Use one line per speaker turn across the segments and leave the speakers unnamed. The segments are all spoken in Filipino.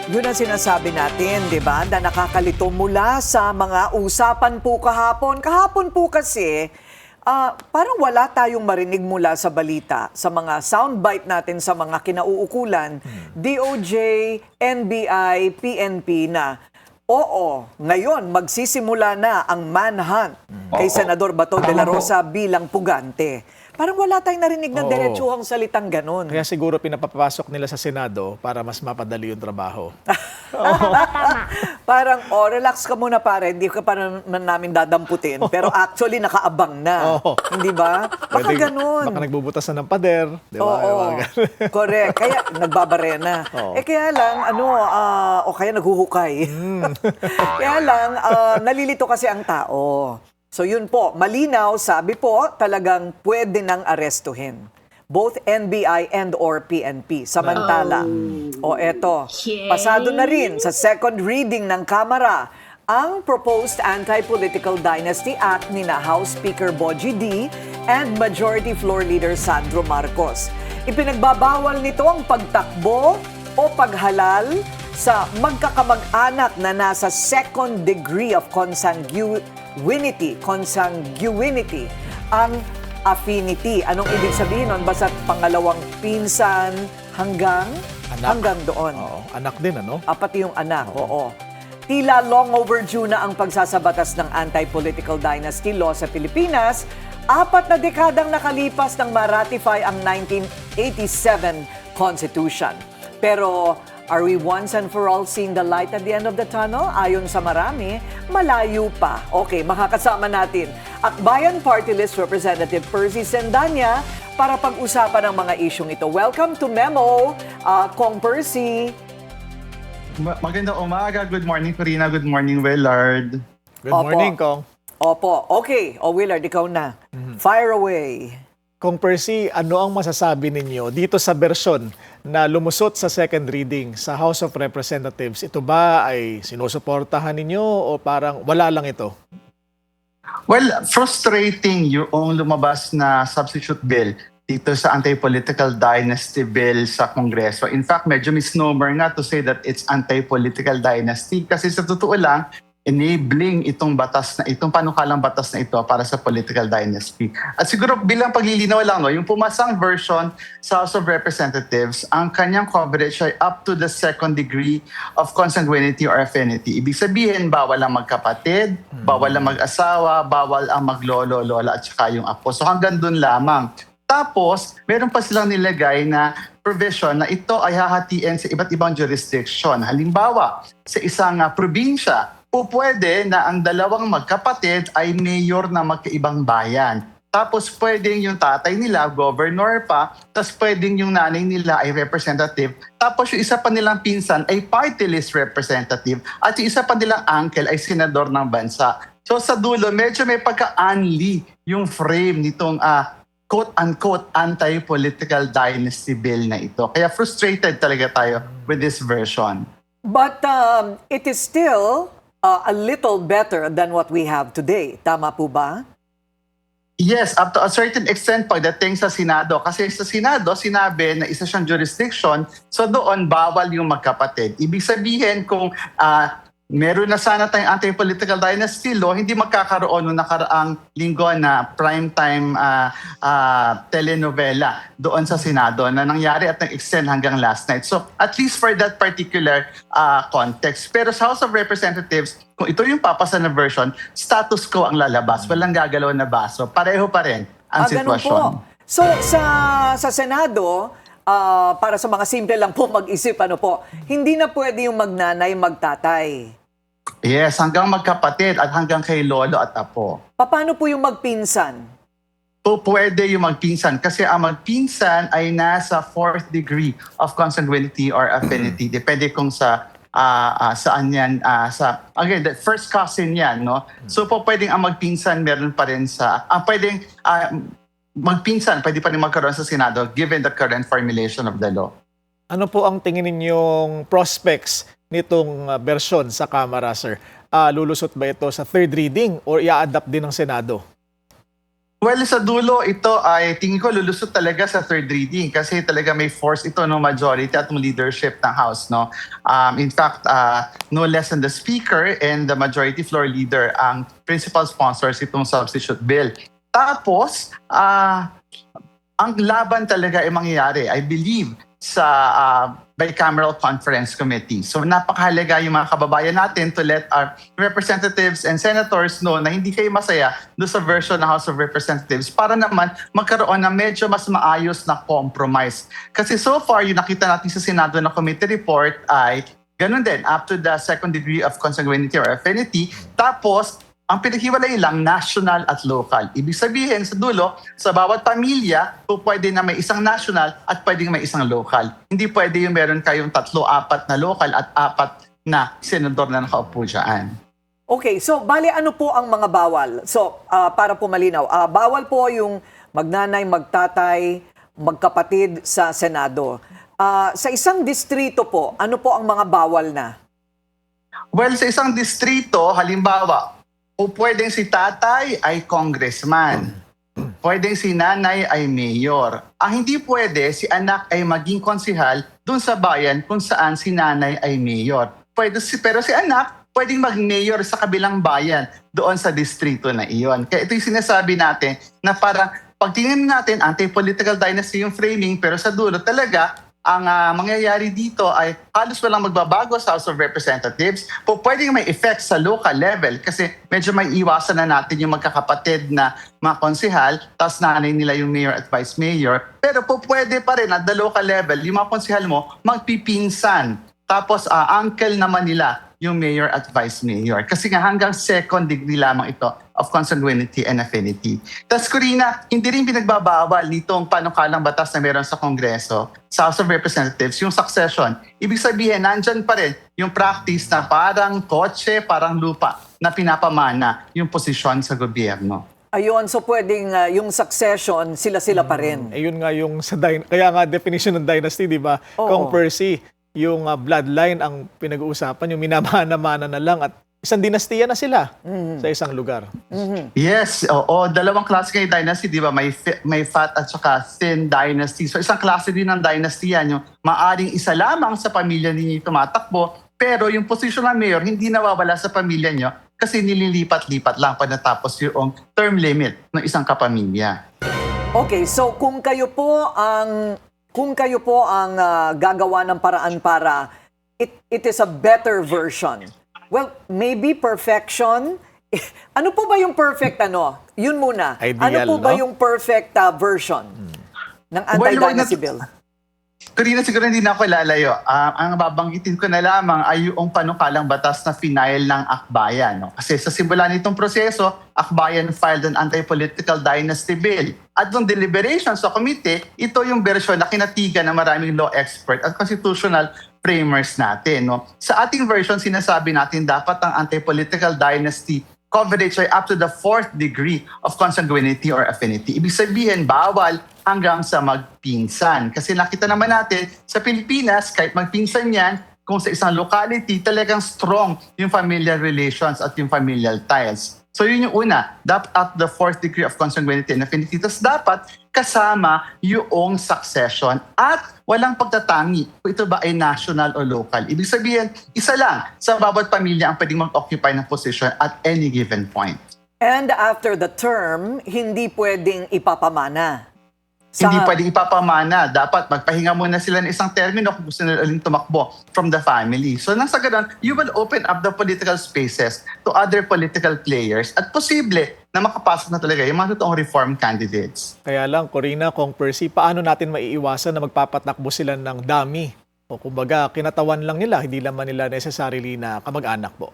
Yun ang sinasabi natin, di ba? Na nakakalito mula sa mga usapan po kahapon. Kahapon po kasi, parang wala tayong marinig mula sa balita, sa mga soundbite natin sa mga kinauukulan, DOJ, NBI, PNP na, oo, ngayon magsisimula na ang manhunt kay Senador Bato de la Rosa bilang pugante. Parang wala tayong narinig na diretsuhang salitang ganun.
Kaya siguro pinapapasok nila sa Senado para mas mapadali yung trabaho.
Parang, relax ka muna pare, hindi ka pa namin dadamputin. Pero actually, nakaabang na. Hindi ba? Baka ganun.
Baka nagbubutas na ng pader. Di ba?
Oo, correct. Kaya nagbabarena. Kaya lang, o kaya naghuhukay. Kaya lang, nalilito kasi ang tao. So yun po, malinaw, sabi po, talagang pwede nang arestuhin. Both NBI and or PNP. Samantala, eto, pasado na rin sa second reading ng Kamara ang proposed Anti-Political Dynasty Act ni na House Speaker Bogie D and Majority Floor Leader Sandro Marcos. Ipinagbabawal nito ang pagtakbo o paghalal sa magkakamag-anak na nasa second degree of consanguinity, ang affinity. Anong ibig sabihin nun? Basta pangalawang pinsan hanggang doon.
Anak din, ano?
Pati yung anak, oo. Tila long overdue na ang pagsasabatas ng anti-political dynasty law sa Pilipinas. 4 na dekadang nakalipas nang ma-ratify ang 1987 Constitution. Pero are we once and for all seeing the light at the end of the tunnel? Ayon sa marami, malayo pa. Okay, makakasama natin Akbayan Party List Representative Percy Sendanya para pag-usapan ang mga isyong ito. Welcome to Memo, Kong Percy.
Magandang umaga. Good morning, Corina. Good morning, Willard.
Good morning, Kong.
Opo. Okay. Willard, ikaw na. Fire away.
Kong Percy, ano ang masasabi ninyo dito sa bersyon na lumusot sa second reading sa House of Representatives? Ito ba ay sinusuportahan ninyo o parang wala lang ito?
Well, frustrating yung lumabas na substitute bill dito sa anti-political dynasty bill sa Kongreso. In fact, medyo misnomer nga to say that it's anti-political dynasty kasi sa totoo lang, enabling itong panukalang batas na ito para sa political dynasty. At siguro bilang paglilinaw lang, yung pumasang version sa House of Representatives, ang kanyang coverage ay up to the second degree of consanguinity or affinity. Ibig sabihin, bawal ang magkapatid, bawal ang mag-asawa, bawal ang maglolo, lola at saka yung apo. So hanggang dun lamang. Tapos, meron pa silang nilagay na provision na ito ay hahatiin sa iba't ibang jurisdiction. Halimbawa, sa isang probinsya, pwede na ang dalawang magkapatid ay mayor na magkaibang bayan. Tapos pwedeng yung tatay nila, governor pa, tapos pwedeng yung nanay nila ay representative, tapos yung isa pa nilang pinsan ay party list representative, at yung isa pa nilang uncle ay senador ng bansa. So sa dulo, medyo may pagka-unli yung frame nitong quote-unquote anti-political dynasty bill na ito. Kaya frustrated talaga tayo with this version.
But it is still a little better than what we have today. Tama po ba?
Yes, up to a certain extent pagdating sa Senado. Kasi sa Senado, sinabi na isa siyang jurisdiction, so doon bawal yung magkapatid. Ibig sabihin kung meron na sana tayong anti-political dynasty law, hindi magkakaroon noong nakaraang linggo na primetime telenovela doon sa Senado na nangyari at nag-extend hanggang last night. So at least for that particular context. Pero sa House of Representatives, kung ito yung papasa na version, status quo ang lalabas. Walang gagalaw na baso. Pareho pa rin ang sitwasyon.
Ganun po. So sa Senado, para sa mga simple lang po mag-isip, hindi na pwede yung magnanay, magtatay.
Yes, hanggang magkapatid at hanggang kay lolo at apo.
Paano po yung magpinsan?
Pwede yung magpinsan kasi ang magpinsan ay nasa 4th degree of consanguinity or affinity. Depende kung saan yan. Again, the first cousin yan, no? So pwedeng ang magpinsan meron pa rin magpinsan, pwede pa rin magkaroon sa Senado given the current formulation of the law.
Ano po ang tingin ninyong prospects nitong bersyon sa Kamara, sir? Lulusot ba ito sa third reading or i-adapt din ng Senado?
Well, sa dulo, ito ay tingin ko lulusot talaga sa third reading kasi talaga may force ito ng majority at ng leadership ng House. No? In fact, no less than the Speaker and the Majority Floor Leader ang principal sponsors itong substitute bill. Tapos, ang laban talaga ay mangyayari, I believe, sa Bicameral Conference Committee. So napakahalaga yung mga kababayan natin to let our representatives and senators know na hindi kayo masaya doon sa version ng House of Representatives para naman magkaroon ng medyo mas maayos na compromise. Kasi so far, yung nakita natin sa Senado na committee report ay ganun din, up to the second degree of consanguinity or affinity. Tapos, ang pinaghiwalay lang, national at local. Ibig sabihin, sa dulo, sa bawat pamilya, pwede na may isang national at pwedeng may isang local. Hindi pwede yung meron kayong 3, 4 na local at 4 na senador na nakaupo dyan.
Okay, so bali ano po ang mga bawal? So, para po malinaw, bawal po yung magnanay, magtatay, magkapatid sa Senado. Sa isang distrito po, ano po ang mga bawal na?
Well, sa isang distrito, halimbawa, o pwedeng si tatay ay congressman. Pwedeng si nanay ay mayor. Ang hindi pwede, si anak ay maging konsihal dun sa bayan kung saan si nanay ay mayor. Pero si anak, pwedeng mag-mayor sa kabilang bayan doon sa distrito na iyon. Kaya ito yung sinasabi natin na parang pagtingin natin, anti-political dynasty yung framing, pero sa dulo talaga, ang mangyayari dito ay halos walang magbabago sa House of Representatives. Pwedeng may effect sa local level kasi medyo may iwasan na natin yung magkakapatid na mga konsihal, tapos nanay nila yung mayor at vice mayor. Pero pwede pa rin at the local level, yung mga konsihal mo magpipinsan. Tapos uncle naman nila yung mayor at vice mayor. Kasi nga hanggang second degree lamang ito of consanguinity and affinity. Tapos Corina, hindi rin pinagbabawal nitong panukalang batas na meron sa Kongreso, sa House of Representatives, yung succession. Ibig sabihin, nandyan pa rin yung practice na parang kotse, parang lupa na pinapamana yung posisyon sa gobyerno.
Ayun, so pwedeng yung succession, sila-sila pa rin.
Ayun nga yung kaya nga definition ng dynasty, di ba?
Oo.
Kung Percy, yung bloodline ang pinag-uusapan, yung minamana-mana na lang at isang dinastiya na sila sa isang lugar.
Yes, oo. Dalawang klase ng dynasty, di ba? May fat at saka thin dynasty. So isang klase din ng dynasty yan, yung maaring isa lamang sa pamilya ninyo tumatakbo, pero yung position ng mayor hindi nawawala sa pamilya nyo kasi nililipat-lipat lang pag natapos yung term limit ng isang kapamilya.
Okay, so kung kayo po ang gagawa ng paraan para it is a better version. Well, maybe perfection. Ano po ba yung perfect Yun muna.
Ideal,
ano po ba
no?
yung perfect version ng anti-dynasty bill?
Karina, siguro hindi na ako lalayo. Ang babanggitin ko na lamang ay yung panukalang batas na final ng Akbayan. No? Kasi sa simula nitong proseso, Akbayan filed an anti-political dynasty bill. At nung deliberation sa committee, ito yung version na kinatigan ng maraming law expert at constitutional framers natin. No? Sa ating version, sinasabi natin dapat ang anti-political dynasty coverage ay up to the 4th degree of consanguinity or affinity. Ibig sabihin, bawal hanggang sa magpinsan. Kasi nakita naman natin sa Pilipinas, kahit magpinsan yan, kung sa isang locality, talagang strong yung familial relations at yung familial ties. So yun yung una, dapat at the 4th degree of consanguinity and affinity. Tapos dapat kasama yung succession at walang pagtatangi kung ito ba ay national o local. Ibig sabihin, isa lang sa bawat pamilya ang pwedeng mag-occupy ng position at any given point.
And after the term, hindi pwedeng ipapamana.
Hindi pwedeng ipapamana. Dapat magpahinga muna sila ng isang termino kung gusto nila uling tumakbo from the family. So nang sa ganun, you will open up the political spaces to other political players at posible na makapasok na talaga yung mga totoong reform candidates.
Kaya lang, Corina, kung Percy, paano natin maiiwasan na magpapatakbo sila ng dami? O kumbaga, kinatawan lang nila, hindi naman nila necessarily na kamag-anak po.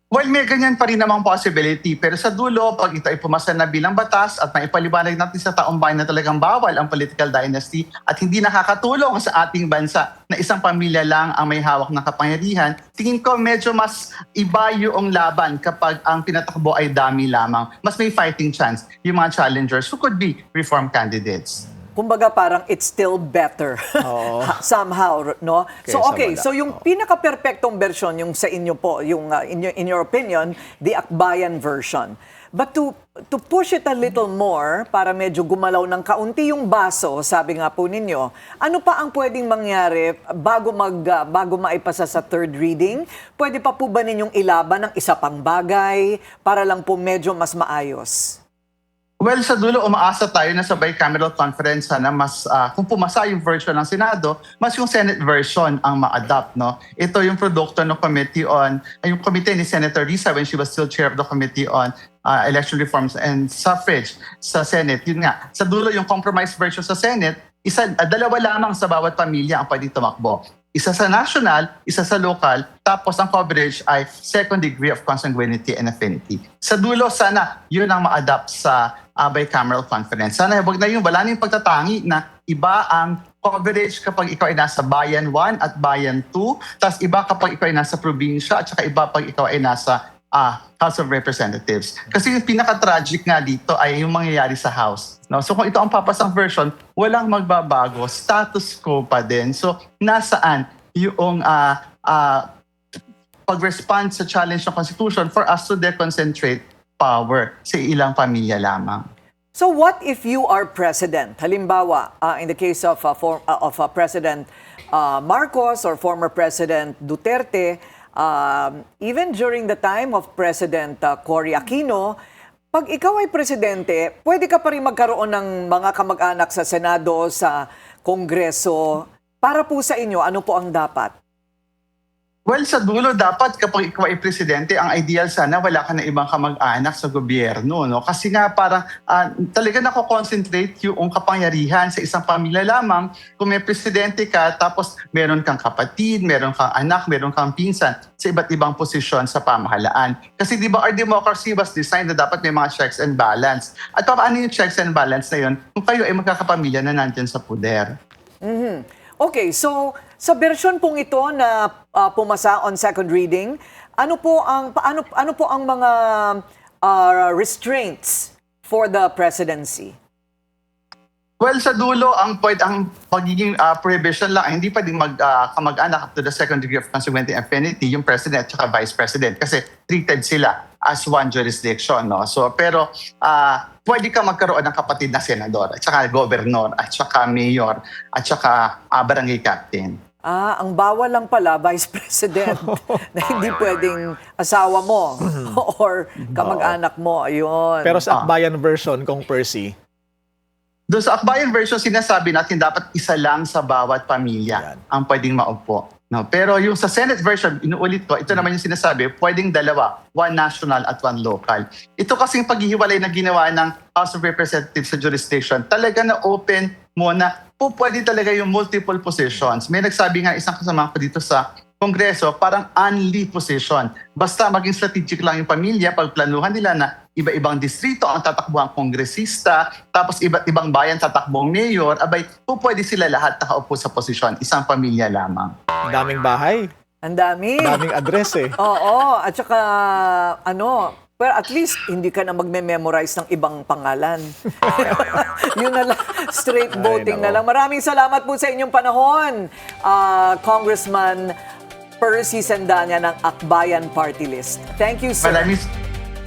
Well, may ganyan pa rin namang possibility. Pero sa dulo, pag ito ay pumasa na bilang batas at maipaliwanag natin sa taong bayan na talagang bawal ang political dynasty at hindi nakakatulong sa ating bansa na isang pamilya lang ang may hawak ng kapangyarihan, tingin ko medyo mas iba yung laban kapag ang pinatakbo ay dami lamang. Mas may fighting chance yung mga challengers who could be reform candidates.
Kumbaga parang it's still better
Oo.
somehow, no? So
Kaysa
okay,
wala.
so yung pinaka-perpektong version yung sa inyo po, yung in your opinion, the Akbayan version. But to push it a little more, para medyo gumalaw ng kaunti yung baso, sabi nga po ninyo, ano pa ang pwedeng mangyari bago maipasa sa third reading? Pwede pa po ba ninyong ilaban ng isa pang bagay para lang po medyo mas maayos?
Well, sa dulo, umaasa tayo na sa bicameral conference na mas, kung pumasa yung version ng Senado, mas yung Senate version ang ma-adopt, no? Ito yung produkto ng yung committee ni Senator Risa when she was still chair of the Committee on Election Reforms and Suffrage sa Senate. Yun nga, sa dulo yung compromise version sa Senate, dalawa lamang sa bawat pamilya ang pwedeng tumakbo. Isa sa national, isa sa local, tapos ang coverage ay second degree of consanguinity and affinity. Sa dulo, sana yun ang ma-adapt sa bicameral conference. Sana wala na yung pagtatangi na iba ang coverage kapag ikaw ay nasa Bayan 1 at Bayan 2, tapos iba kapag ikaw ay nasa probinsya, at saka iba pag ikaw ay nasa House of Representatives. Kasi yung pinaka-tragic nga dito ay yung mangyayari sa House. No? So kung ito ang papasang version, walang magbabago, status quo pa din. So nasaan yung pag-respond sa challenge ng Constitution for us to deconcentrate power sa ilang pamilya lamang?
So what if you are president? Halimbawa, in the case of President Marcos or former President Duterte, even during the time of President Cory Aquino, pag ikaw ay presidente, pwede ka pa rin magkaroon ng mga kamag-anak sa Senado, sa Kongreso. Para po sa inyo, ano po ang dapat?
Well, sa dulo, dapat kapag ikaw ay presidente, ang ideal sana wala ka na ibang kamag-anak sa gobyerno. No? Kasi nga parang talaga nako-concentrate yung kapangyarihan sa isang pamilya lamang. Kung may presidente ka, tapos meron kang kapatid, meron kang anak, meron kang pinsan sa iba't ibang posisyon sa pamahalaan. Kasi di ba our democracy was designed na dapat may mga checks and balance. At paano yung checks and balance na yun kung kayo ay magkakapamilya na nandyan sa puder?
Mhm. Okay, so sa version pong ito na pumasa on second reading, ano po ang mga restraints for the presidency?
Well, sa dulo, ang pagiging prohibition lang, hindi pwedeng kamag-anak up to the second degree of consanguinity and affinity, yung president at vice president, kasi treated sila as one jurisdiction. No? So, pero pwede ka magkaroon ng kapatid na senador, at saka gobernador, at saka mayor, at saka barangay captain.
Ang bawal lang pala, vice president, na hindi pwedeng asawa mo or kamag-anak mo. Ayun.
Pero sa Akbayan version, Kong Percy,
doon sa Akbayan version, sinasabi natin dapat isa lang sa bawat pamilya ang pwedeng maupo. No? Pero yung sa Senate version, inuulit ko, ito naman yung sinasabi, pwedeng dalawa, one national at one local. Ito kasing paghihiwalay na ginawa ng House of Representatives sa jurisdiction, talaga na open mo na pwede talaga yung multiple positions. May nagsabi nga isang kasama ko dito sa Kongreso, parang unli position. Basta maging strategic lang yung pamilya, pagplanuhan nila na iba-ibang distrito ang tatakbuhang kongresista, tapos iba't ibang bayan tatakbong mayor, abay, pwede sila lahat nakaupo sa posisyon, isang pamilya lamang.
ang daming bahay,
Ang dami.
daming address eh.
Oo, at saka pero at least hindi ka na magme-memorize ng ibang pangalan. Yun na lang, straight voting na lang. Maraming salamat po sa inyong panahon, Congressman Percy Sandanya ng Akbayan Party List. Thank you, sir.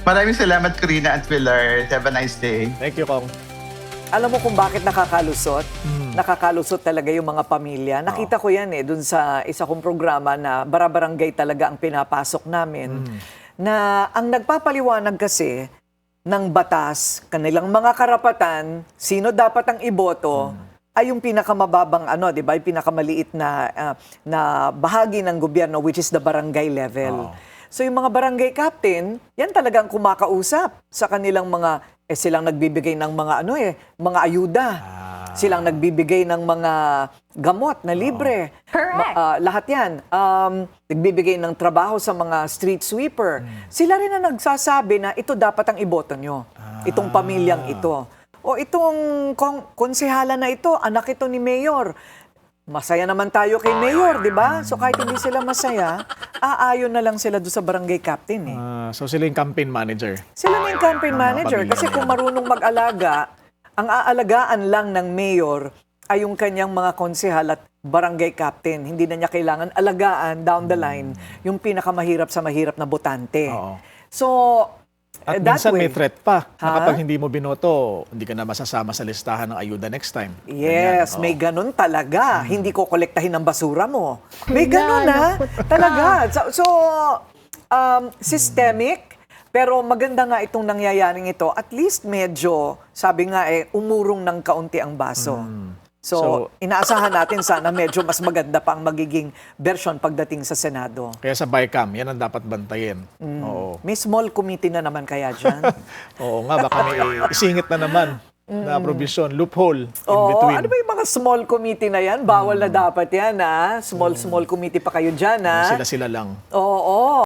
Maraming salamat, Corina at Willard. Have a nice day.
Thank you, Kong.
Alam mo kung bakit nakakalusot? Nakakalusot talaga yung mga pamilya. Nakita ko yan dun sa isa kong programa na bara-barangay talaga ang pinapasok namin. Na ang nagpapaliwanag kasi ng batas, kanilang mga karapatan, sino dapat ang iboto, ay yung pinakamababang di ba, yung pinakamaliit na bahagi ng gobyerno, which is the barangay level. So yung mga barangay captain, yan talagang kumakausap sa kanilang mga silang nagbibigay ng mga mga ayuda. Silang nagbibigay ng mga gamot na libre.
Correct.
Lahat yan. Nagbibigay ng trabaho sa mga street sweeper. Sila rin na nagsasabi na ito dapat ang iboto nyo. Itong pamilyang ito. O itong konsehala na ito, anak ito ni Mayor. Masaya naman tayo kay Mayor, di ba? So kahit hindi sila masaya, aayon na lang sila doon sa barangay captain
So sila yung campaign manager.
Sila na yung campaign manager. Kasi kung marunong mag-alaga, ang aalagaan lang ng mayor ay yung kanyang mga konsehal at barangay captain. Hindi na niya kailangan alagaan down the line yung pinakamahirap sa mahirap na botante.
Oo.
So,
At
that
minsan may
way.
threat pa na
Ha?
kapag hindi mo binoto, hindi ka na masasama sa listahan ng ayuda next time.
Yes,
Ganyan,
may ganun talaga. Hindi ko kolektahin ang basura mo. May
Wala,
ganun
naku,
talaga. So, systemic, pero maganda nga itong nangyayaring ito. At least medyo, sabi nga umurong ng kaunti ang baso. So, inaasahan natin sana medyo mas maganda pa ang magiging version pagdating sa Senado.
Kaya sa BICAM, yan ang dapat bantayin. Oo.
May small committee na naman kaya dyan.
Oo nga, baka may isingit na naman na provision, loophole in
Oo,
between.
ano ba yung mga small committee na yan? Bawal na dapat yan, ha? Small committee pa kayo dyan, ha?
Sila-sila lang.
Oo.